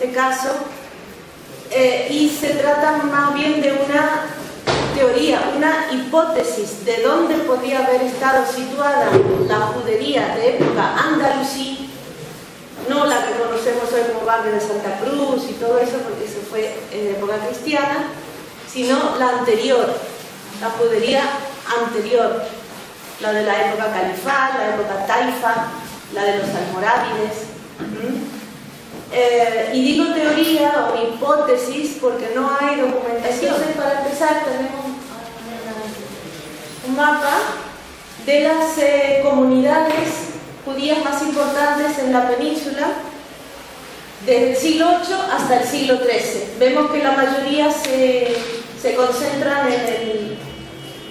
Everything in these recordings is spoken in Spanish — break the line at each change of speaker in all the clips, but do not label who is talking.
este caso, y se trata más bien de una teoría, una hipótesis de dónde podría haber estado situada la judería de época andalusí, no la que conocemos hoy como barrio de Santa Cruz y todo eso, porque eso fue en época cristiana, sino la anterior, la judería anterior, la de la época califal, la época taifa, la de los almorávides. Y digo teoría o hipótesis porque no hay documentación. Entonces, para empezar, tenemos un mapa de las comunidades judías más importantes en la península desde el siglo VIII hasta el siglo XIII. Vemos que la mayoría se concentran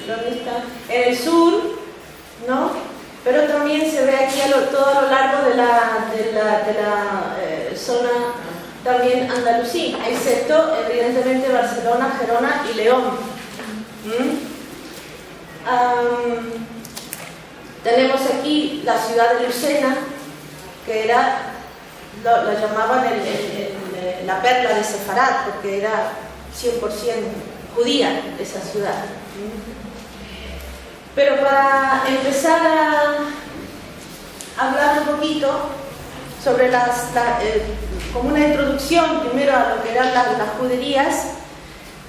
¿dónde está? En el sur, ¿no? Pero también se ve aquí todo a lo largo de la zona también andalusí, excepto evidentemente Barcelona, Gerona y León. Tenemos aquí la ciudad de Lucena, que era, la llamaban la perla de Sefarad, porque era 100% judía esa ciudad. Pero para empezar a hablar un poquito sobre como una introducción primero a lo que eran las juderías,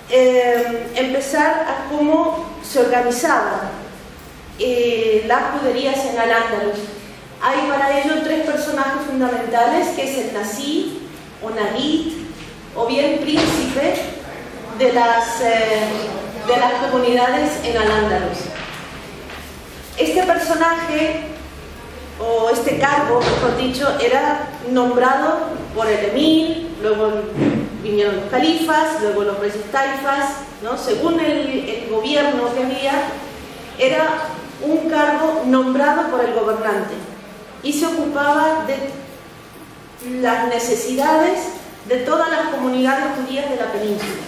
empezar a cómo se organizaban las juderías en Al-Ándalus. Hay para ello tres personajes fundamentales, que es el Nasí o Nagid, o bien príncipe de las comunidades en Al-Ándalus. Este personaje, o este cargo, mejor dicho, era nombrado por el emir, luego vinieron los califas, luego los reyes taifas, ¿no? Según el gobierno que había, era un cargo nombrado por el gobernante y se ocupaba de las necesidades de todas las comunidades judías de la península,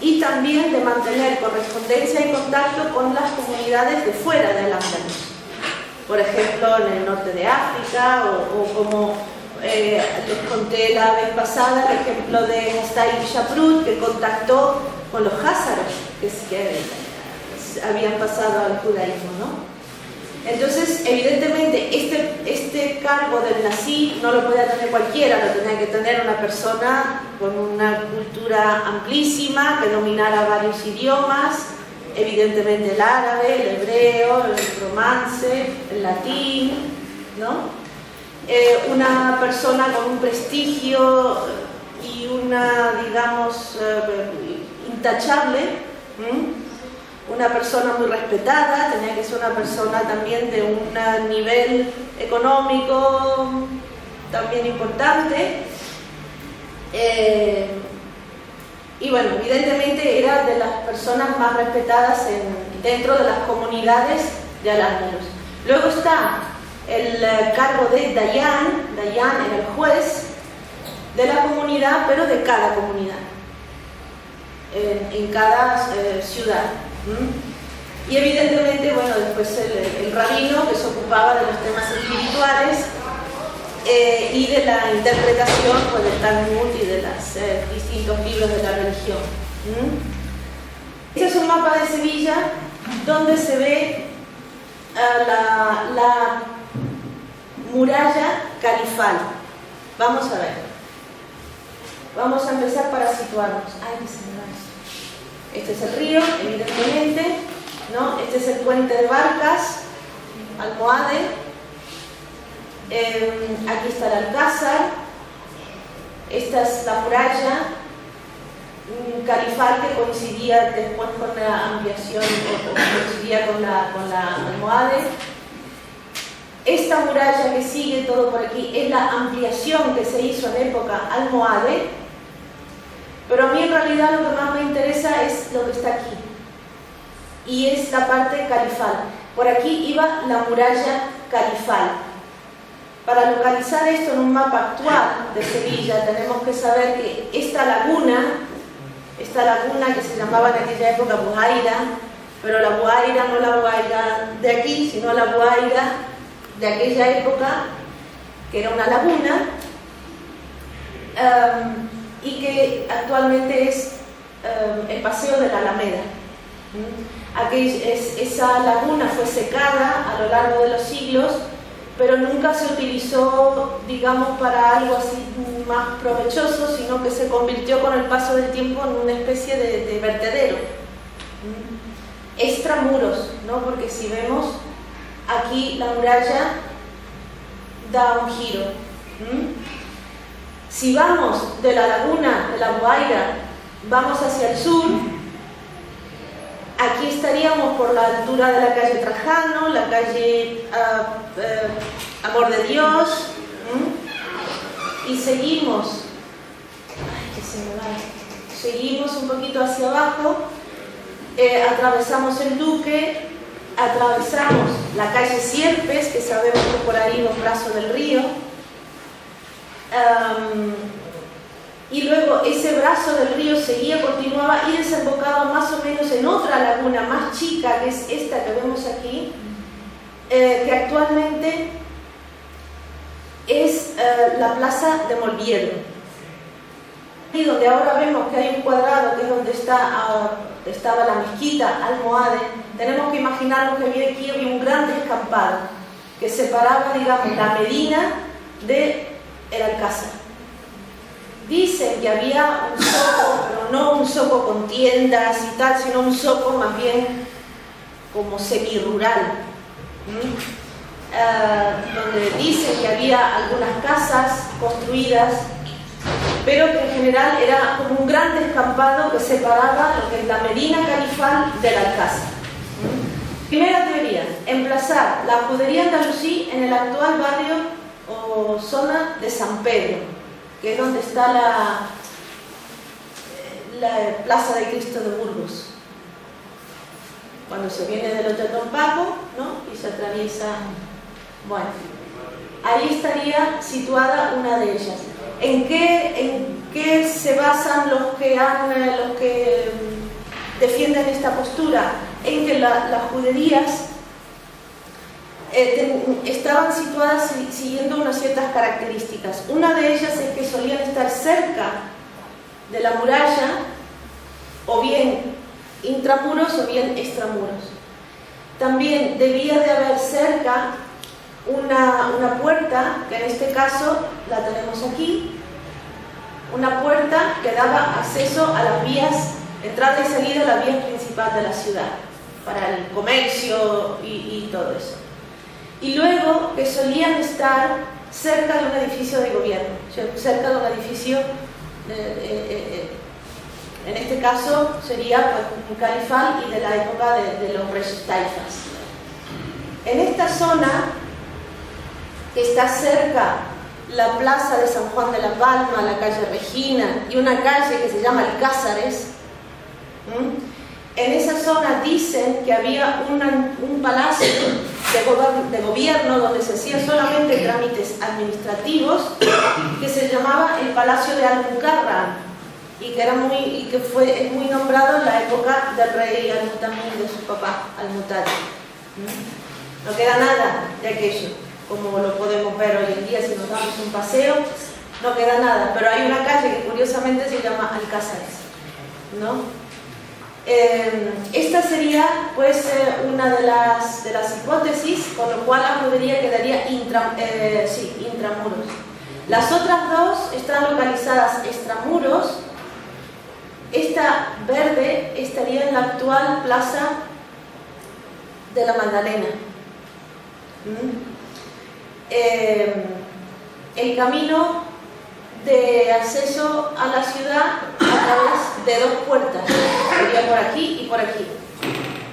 y también de mantener correspondencia y contacto con las comunidades de fuera del Andalus, por ejemplo en el norte de África, o como les conté la vez pasada el ejemplo de Stay Shaprut, que contactó con los házaros que habían pasado al judaísmo, ¿no? Entonces, evidentemente, este cargo del Nasí no lo podía tener cualquiera, lo tenía que tener una persona con una cultura amplísima, que dominara varios idiomas, evidentemente el árabe, el hebreo, el romance, el latín, ¿no? Una persona con un prestigio y una, digamos, intachable, una persona muy respetada, tenía que ser una persona también de un nivel económico también importante, y bueno, evidentemente era de las personas más respetadas dentro de las comunidades de Al-Ándalus. Luego está el cargo de Dayan. Dayan era el juez de la comunidad, pero de cada comunidad, en cada ciudad. Y evidentemente, bueno, después el rabino, que se ocupaba de los temas espirituales y de la interpretación, pues, del Talmud y de los distintos libros de la religión. Este es un mapa de Sevilla donde se ve la muralla califal. Vamos a ver. Vamos a empezar para situarnos. Este es el río, evidentemente, ¿no? Este es el puente de barcas, Almohade. Aquí está el Alcázar. Esta es la muralla califal, que coincidía después con la ampliación, o coincidía con la Almohade. Esta muralla que sigue todo por aquí es la ampliación que se hizo en época Almohade, pero a mí en realidad lo que más me interesa es lo que está aquí, y es la parte califal. Por aquí iba la muralla califal. Para localizar esto en un mapa actual de Sevilla, tenemos que saber que esta laguna que se llamaba en aquella época Buhaira, pero la Buhaira no la Buhaira de aquí, sino la Buhaira de aquella época, que era una laguna, y que actualmente es el Paseo de la Alameda. Esa laguna fue secada a lo largo de los siglos, pero nunca se utilizó, digamos, para algo así más provechoso, sino que se convirtió con el paso del tiempo en una especie de vertedero. Extramuros, ¿no? Porque si vemos aquí la muralla da un giro. Si vamos de la laguna de la Guaira, vamos hacia el sur, aquí estaríamos por la altura de la calle Trajano, la calle Amor de Dios, y seguimos, seguimos un poquito hacia abajo, atravesamos el Duque, atravesamos la calle Sierpes, que sabemos que por ahí va un brazo del río, y luego ese brazo del río seguía, continuaba y desembocaba más o menos en otra laguna más chica, que es esta que vemos aquí, que actualmente es la Plaza de Molviedro. Y donde ahora vemos que hay un cuadrado, que es donde estaba la mezquita almohade, tenemos que imaginarnos que aquí había un gran descampado que separaba, digamos, la Medina del Alcázar. Dicen que había un zoco, pero no un zoco con tiendas y tal, sino un zoco más bien como semi-rural, donde dicen que había algunas casas construidas, pero que en general era como un gran descampado que separaba lo que es la Medina Califal del Alcázar. Primera teoría, emplazar la judería andalusí en el actual barrio o zona de San Pedro, que es donde está la Plaza de Cristo de Burgos. Cuando se viene del Hotel Don Paco, ¿no? Y se atraviesa... Bueno, ahí estaría situada una de ellas. ¿En qué se basan los que defienden esta postura? En que las juderías estaban situadas siguiendo unas ciertas características. Una de ellas es que solían estar cerca de la muralla, o bien intramuros o bien extramuros. También debía de haber cerca una puerta, que en este caso la tenemos aquí, una puerta que daba acceso a las vías, entrada y salida a la vía principal de la ciudad, para el comercio y todo eso. Y luego que solían estar cerca de un edificio de gobierno, cerca de un edificio, en este caso sería un califal y de la época de los reyes taifas. En esta zona, que está cerca la plaza de San Juan de la Palma, la calle Regina y una calle que se llama Alcázares, en esa zona dicen que había un palacio de gobierno donde se hacían solamente trámites administrativos, que se llamaba el Palacio de Almucarra, y que es muy nombrado en la época del rey Al-Mutamín, de su papá Al-Mutalib. No queda nada de aquello, como lo podemos ver hoy en día si nos damos un paseo, no queda nada, pero hay una calle que curiosamente se llama Alcázares, ¿no? Esta sería pues una de las hipótesis, con lo cual la judería quedaría intramuros. Las otras dos están localizadas extramuros. Esta verde estaría en la actual Plaza de la Magdalena. El camino de acceso a la ciudad a través de dos puertas, sería por aquí y por aquí.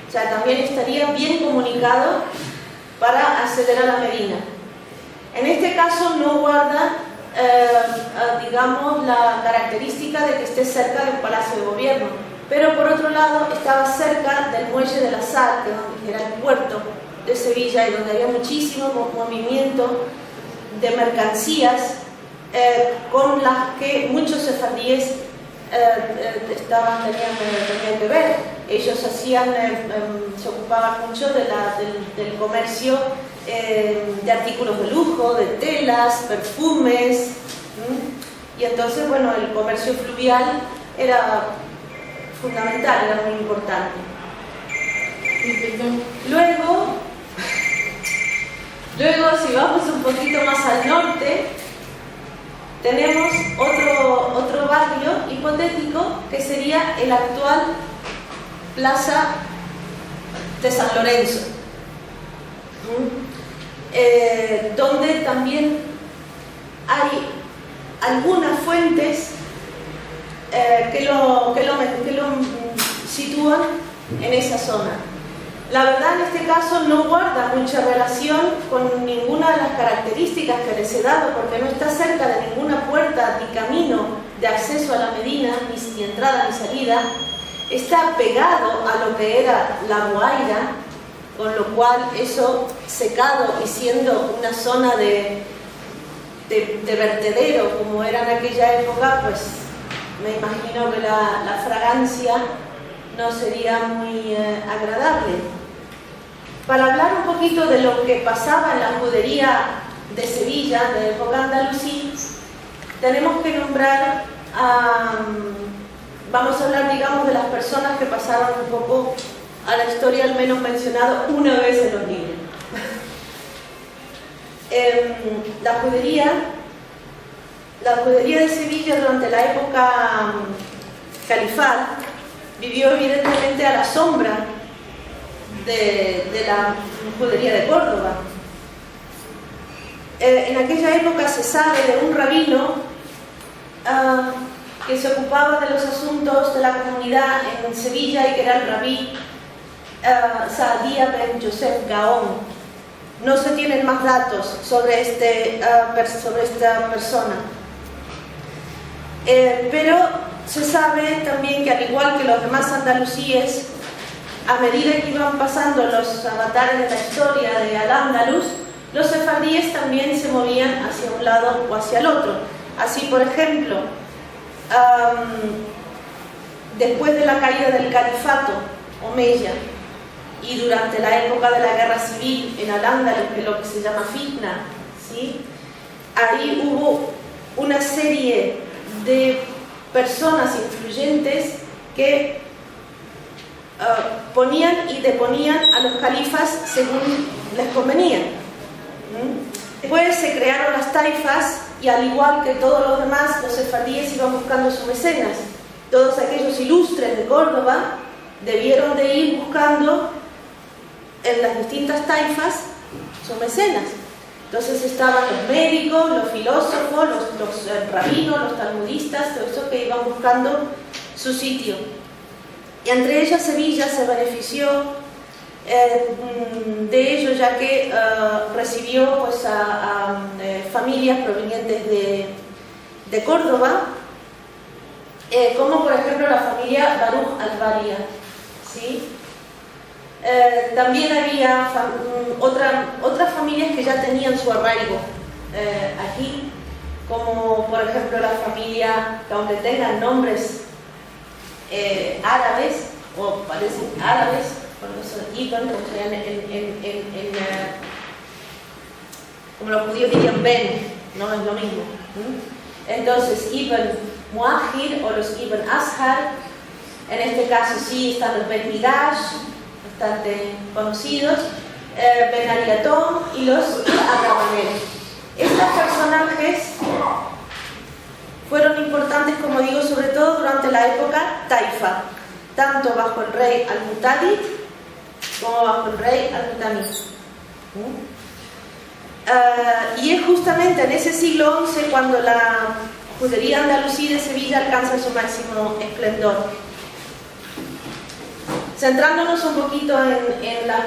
O sea, también estaría bien comunicado para acceder a la Medina. En este caso no guarda, digamos, la característica de que esté cerca de un palacio de gobierno, pero por otro lado estaba cerca del muelle de la Sal, que era el puerto de Sevilla, y donde había muchísimo movimiento de mercancías, con las que muchos sefardíes tenían que ver. Ellos se ocupaban mucho del comercio de artículos de lujo, de telas, perfumes, y entonces, bueno, el comercio fluvial era fundamental, era muy importante. Luego, si vamos un poquito más al norte, tenemos otro barrio hipotético que sería el actual Plaza de San Lorenzo, donde también hay algunas fuentes que lo sitúan en esa zona. La verdad, en este caso no guarda mucha relación con ninguna de las características que les he dado, porque no está cerca de ninguna puerta ni camino de acceso a la Medina, ni entrada ni salida. Está pegado a lo que era la Guaira, con lo cual eso, secado y siendo una zona de vertedero como era en aquella época, pues me imagino que la fragancia no sería muy agradable. Para hablar un poquito de lo que pasaba en la judería de Sevilla, de época andalusí, tenemos que nombrar vamos a hablar, digamos, de las personas que pasaron un poco a la historia, al menos mencionado una vez en los libros. La judería de Sevilla durante la época califal vivió evidentemente a la sombra de la judería de Córdoba. En aquella época se sabe de un rabino que se ocupaba de los asuntos de la comunidad en Sevilla y que era el rabí Saadia ben Yosef Gaón. No se tienen más datos sobre esta persona. Pero se sabe también que, al igual que los demás andalusíes, a medida que iban pasando los avatares de la historia de Al-Ándalus, los sefardíes también se movían hacia un lado o hacia el otro. Así, por ejemplo, después de la caída del califato omeya y durante la época de la guerra civil en Al-Ándalus, que es lo que se llama fitna, ¿sí? Ahí hubo una serie de personas influyentes que ponían y deponían a los califas según les convenía. Después se crearon las taifas y, al igual que todos los demás, los sefardíes iban buscando sus mecenas. Todos aquellos ilustres de Córdoba debieron de ir buscando en las distintas taifas sus mecenas. Entonces estaban los médicos, los filósofos, los rabinos, los talmudistas, todo eso que iban buscando su sitio. Y entre ellas Sevilla se benefició de ello, ya que recibió pues, a familias provenientes de Córdoba, como por ejemplo la familia Baruch al-Baria, ¿sí? También había otras familias que ya tenían su arraigo aquí, como por ejemplo la familia, que aunque tengan nombres árabes, o parecen árabes, cuando son Ibn, como los judíos dirían Ben, no es lo mismo. Entonces, Ibn Muajir o los Ibn Ashar, en este caso sí están los Ben Migash, bastante conocidos, Ben Ariatón y los Abrabaneros. Estos personajes fueron importantes, como digo, sobre todo durante la época taifa, tanto bajo el rey Al-Mu'tadid como bajo el rey Al-Mutamid. Y es justamente en ese siglo XI cuando la judería andalusí de Sevilla alcanza su máximo esplendor. Centrándonos un poquito en las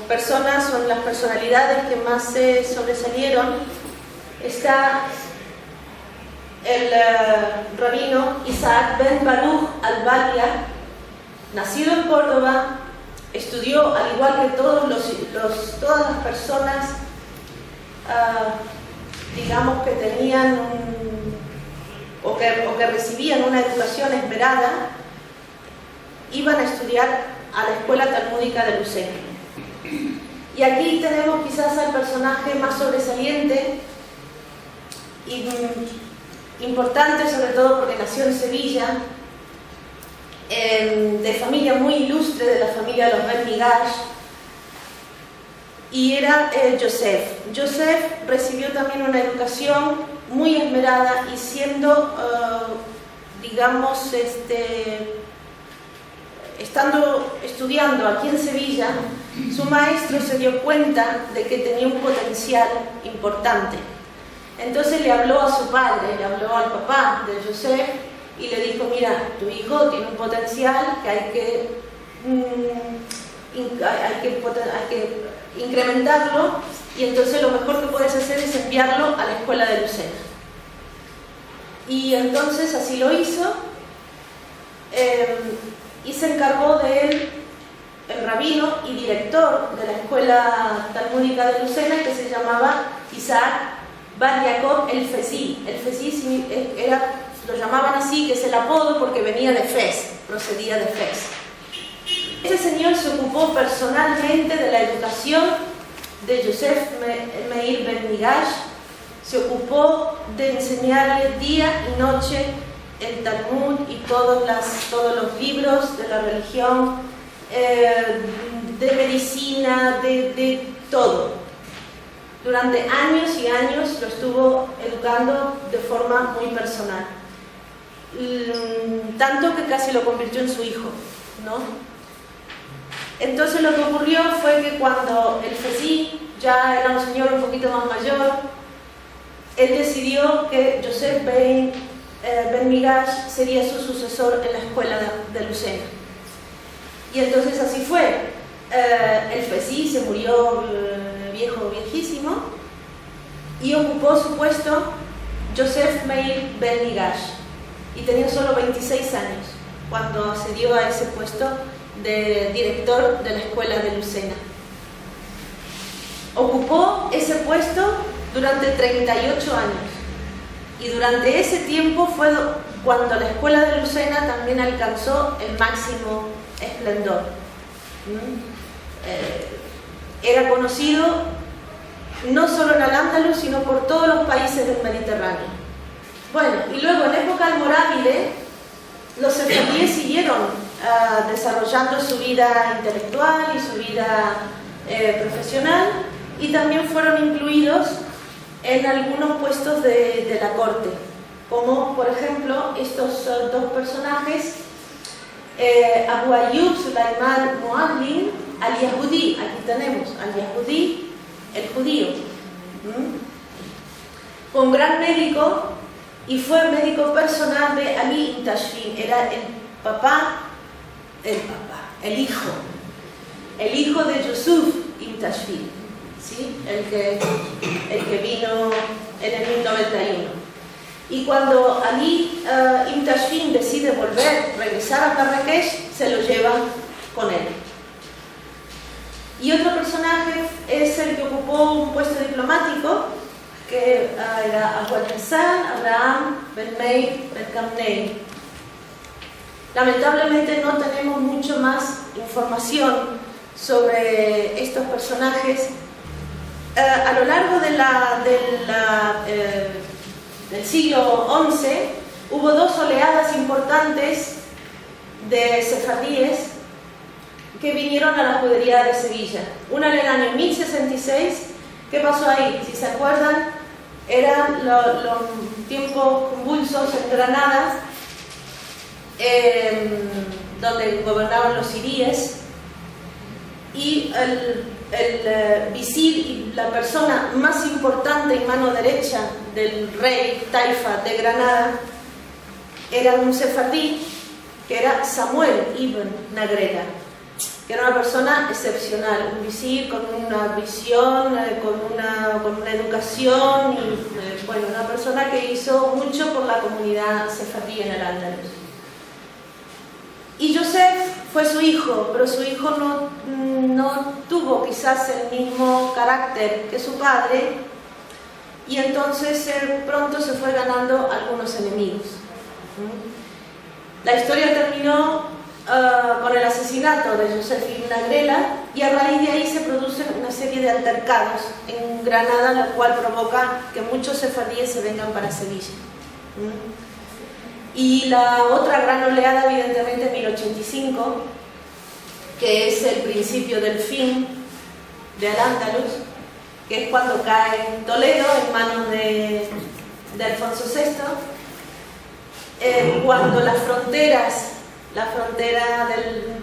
personas o en las personalidades que más se sobresalieron, está el rabino Isaac ben Baruch al-Baria, nacido en Córdoba, estudió al igual que todas las personas, digamos, que tenían o que recibían una educación esmerada, iban a estudiar a la escuela talmúdica de Lucena. Y aquí tenemos quizás al personaje más sobresaliente, importante, sobre todo porque nació en Sevilla, de familia muy ilustre, de la familia de los Ben Migash, y era Joseph. Joseph recibió también una educación muy esmerada y siendo, digamos, estudiando aquí en Sevilla, su maestro se dio cuenta de que tenía un potencial importante. Entonces le habló a su padre, le habló al papá de Joseph y le dijo: mira, tu hijo tiene un potencial que hay que incrementarlo, y entonces lo mejor que puedes hacer es enviarlo a la escuela de Lucena. Y entonces así lo hizo, y se encargó de él el rabino y director de la escuela talmúdica de Lucena, que se llamaba Isaac Bar Jacob el Fesí. El Fesí lo llamaban así, que es el apodo porque venía de Fez, procedía de Fez. Este señor se ocupó personalmente de la educación de Yosef Meir Ben Migash, se ocupó de enseñarle día y noche el Talmud y todos los libros de la religión, de medicina, de todo. Durante años y años lo estuvo educando de forma muy personal, tanto que casi lo convirtió en su hijo, ¿no? Entonces lo que ocurrió fue que cuando el Fesí ya era un señor un poquito más mayor, él decidió que Joseph Ben Migash sería su sucesor en la escuela de Lucena. Y entonces así fue. El Fesí se murió viejísimo, y ocupó su puesto Joseph Meir Ben Migash, y tenía solo 26 años cuando accedió a ese puesto de director de la escuela de Lucena. Ocupó ese puesto durante 38 años, y durante ese tiempo fue cuando la escuela de Lucena también alcanzó el máximo esplendor. Era conocido no solo en Al-Ándalus, sino por todos los países del Mediterráneo. Bueno, y luego en época almorávide, los sefardíes siguieron desarrollando su vida intelectual y su vida profesional, y también fueron incluidos en algunos puestos de la corte, como por ejemplo estos dos personajes, Abu Ayyub Sulaiman Muadlin al-Yahudi. Aquí tenemos al-Yahudi, el judío. Fue un gran médico y fue médico personal de Ali ibn Tashfin. Era el hijo de Yusuf ibn Tashfin, ¿sí? el que vino en el 1091. Y cuando Ali ibn Tashfin decide regresar a Marrakech, se lo lleva con él. Y otro personaje es el que ocupó un puesto diplomático, que era Abu al-Hassan Abraham Ben Meir Ben Kamnei. Lamentablemente no tenemos mucho más información sobre estos personajes. A lo largo del siglo XI hubo dos oleadas importantes de sefardíes que vinieron a la judería de Sevilla. Una en el año 1066. ¿Qué pasó ahí? Si se acuerdan, eran los tiempos convulsos en Granada, donde gobernaban los siríes, y el visir y la persona más importante y mano derecha del rey Taifa de Granada era un sefardí, que era Samuel ibn Nagrela, que era una persona excepcional, un visir con una visión, con una educación, y bueno, una persona que hizo mucho por la comunidad sefardí en el Al-Ándalus. Y Joseph fue su hijo, pero su hijo no tuvo quizás el mismo carácter que su padre, y entonces pronto se fue ganando algunos enemigos. La historia terminó con el asesinato de Joseph ibn Nagrela, y a raíz de ahí se producen una serie de altercados en Granada, lo cual provoca que muchos sefardíes se vengan para Sevilla. Y la otra gran oleada, evidentemente, 1085, que es el principio del fin de Al-Ándalus, que es cuando cae Toledo en manos de Alfonso VI, cuando la frontera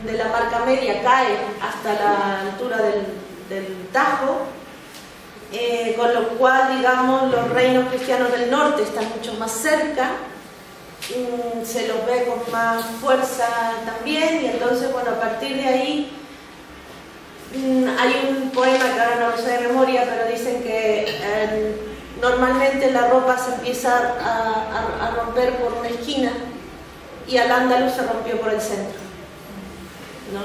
de la Marca Media cae hasta la altura del Tajo, con lo cual, digamos, los reinos cristianos del norte están mucho más cerca, se los ve con más fuerza también, y entonces, bueno, a partir de ahí hay un poema que ahora no lo sé de memoria, pero dicen que normalmente la ropa se empieza a romper por una esquina y Al-Ándalus se rompió por el centro, ¿no?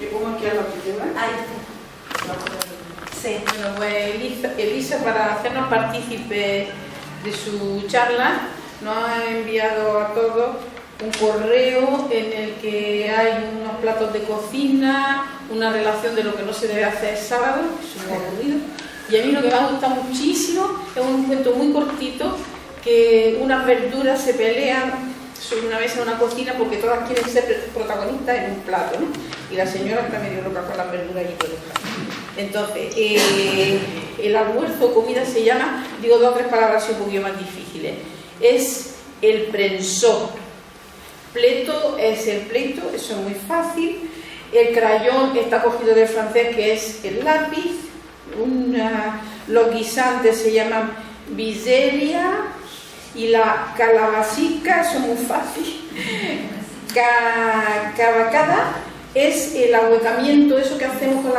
¿Y cómo es que lo que lleva?
Ahí está. Sí.
Bueno, pues Elisa, para hacernos partícipes de su charla, nos ha enviado a todos un correo en el que hay unos platos de cocina, una relación de lo que no se debe hacer sábado, que es muy aburrido. Y a mí lo que me ha gustado muchísimo es un cuento muy cortito, que unas verduras se pelean sobre una mesa en una cocina porque todas quieren ser protagonistas en un plato, ¿no? Y la señora está medio loca con las verduras y todo eso. Entonces, el almuerzo o comida se llama, digo 2 o 3 palabras un poquito más difíciles, es el prensó. Pleto es el pleito, eso es muy fácil. El crayón está cogido del francés, que es el lápiz. Los guisantes se llaman biselia, y la calabacica, eso es muy fácil. Cabacada es el ahuecamiento, eso que hacemos con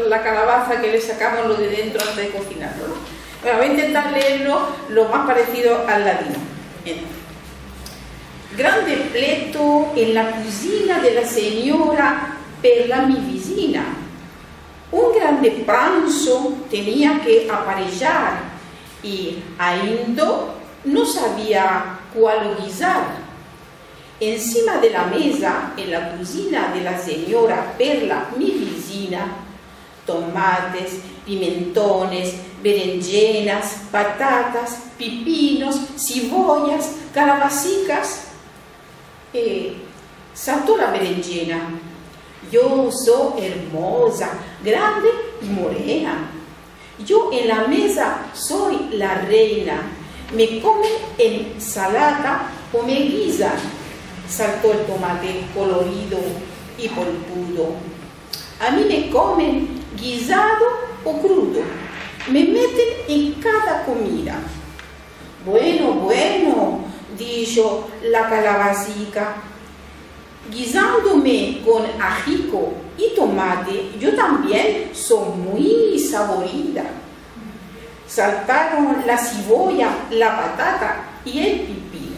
la calabaza, que le sacamos lo de dentro antes de cocinarlo, ¿no? Bueno, voy a intentar leerlo lo más parecido al latino. Bien. Grande pleto en la cocina de la señora per la mi vicina. Un grande pranzo tenía que aparellar y ainda no sabía cuál guisar. Encima de la mesa, en la cocina de la señora Perla, mi vecina, tomates, pimentones, berenjenas, patatas, pepinos, cebollas, calabacicas. Saltó la berenjena. Yo soy hermosa, grande y morena. Yo en la mesa soy la reina. Me comen ensalada o me guisan. Saltó el tomate colorido y polpudo. A mí me comen guisado o crudo. Me meten en cada comida. Bueno, bueno, dijo la calabacica. Guisándome con ajico y tomate, yo también soy muy saborida. Saltaron la cebolla, la patata y el pepino.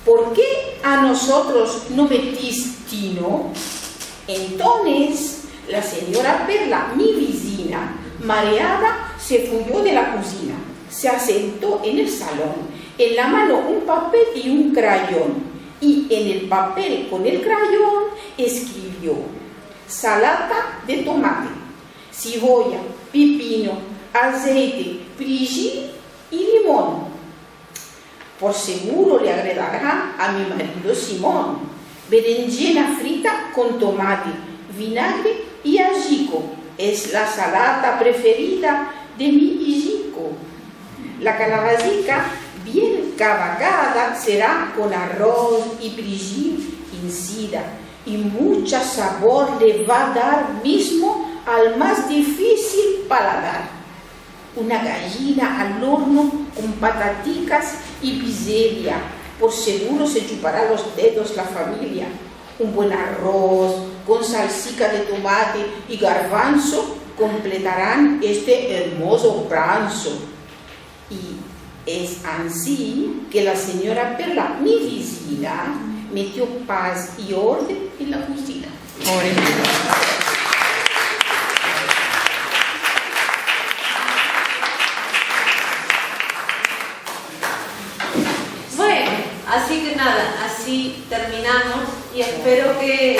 ¿Por qué a nosotros no metís tino? Entonces la señora Perla, mi vecina, mareada, se fuyó de la cocina, se asentó en el salón, en la mano un papel y un crayón, y en el papel con el crayón escribió: salata de tomate, cebolla, pepino, aceite, perejil y limón. Por seguro le agregará a mi marido Simón berenjena frita con tomate, vinagre y ajico. Es la salata preferida de mi hijico. La calabacica bien cabacada será con arroz y perejil encima, y mucho sabor le va a dar mismo al más difícil paladar. Una gallina al horno con pataticas y biselia, por seguro se chupará los dedos la familia. Un buen arroz con salsica de tomate y garbanzo completarán este hermoso pranzo. Y es así que la señora Perla, mi vecina, metió paz y orden en la cocina.
Bueno, así que nada, así terminamos y espero que